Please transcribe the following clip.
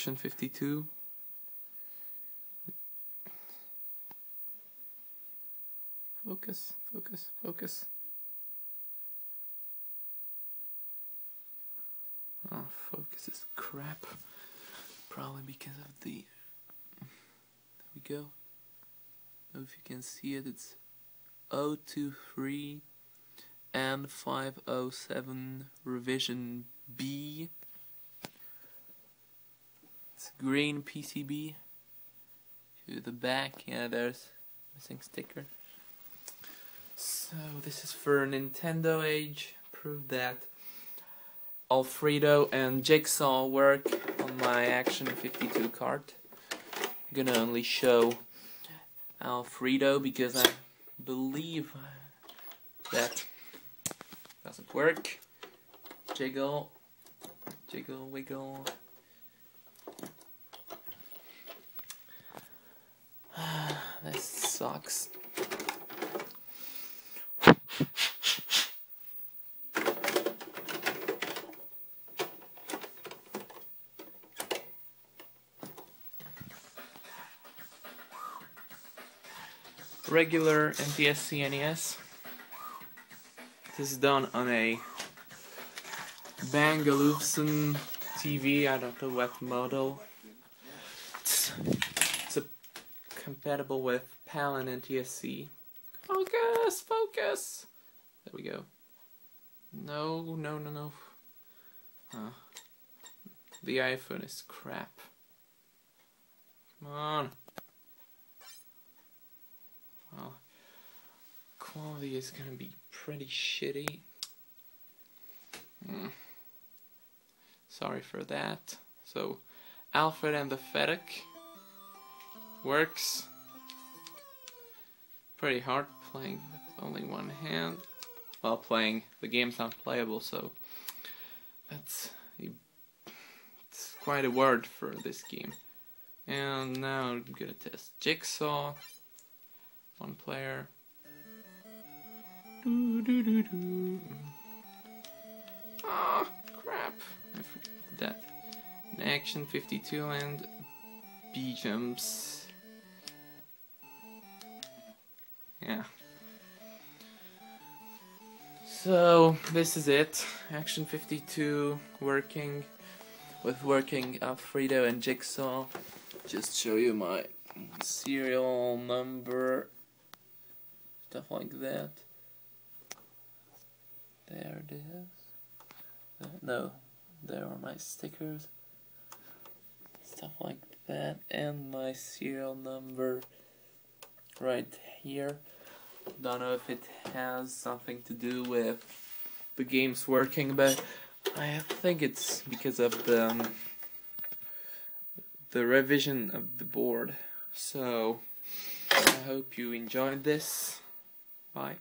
Action 52. Focus, focus, focus. Oh, focus is crap. Probably because of the... There we go. I don't know if you can see it, it's 023 and 507 revision B. It's green PCB. To the back, yeah, there's missing sticker. So this is for Nintendo age. Prove that Alfredo and Jigsaw work on my Action 52 card. I'm gonna only show Alfredo because I believe that doesn't work. Jiggle, jiggle, wiggle. This sucks. Regular NTSC NES. This is done on a Bang & Olufsen TV. I don't know what model. It's compatible with PAL and NTSC. Focus, focus. There we go. No, no, no, no. The iPhone is crap. Come on. Well, quality is gonna be pretty shitty. Sorry for that. So, Alfred and the fettuc works. Pretty hard playing with only one hand. Well, playing the game's not playable, so it's quite a word for this game. And now I'm gonna test Jigsaw. One player. Ah, crap. I forgot that. An Action 52 and B jumps. Yeah. So this is it. Action 52 working with working Alfredo and Jigsaw. Just show you my serial number. Stuff like that. There it is. No, there are my stickers. Stuff like that. And my serial number right here. Don't know if it has something to do with the game's working, but I think it's because of the revision of the board. So I hope you enjoyed this. Bye.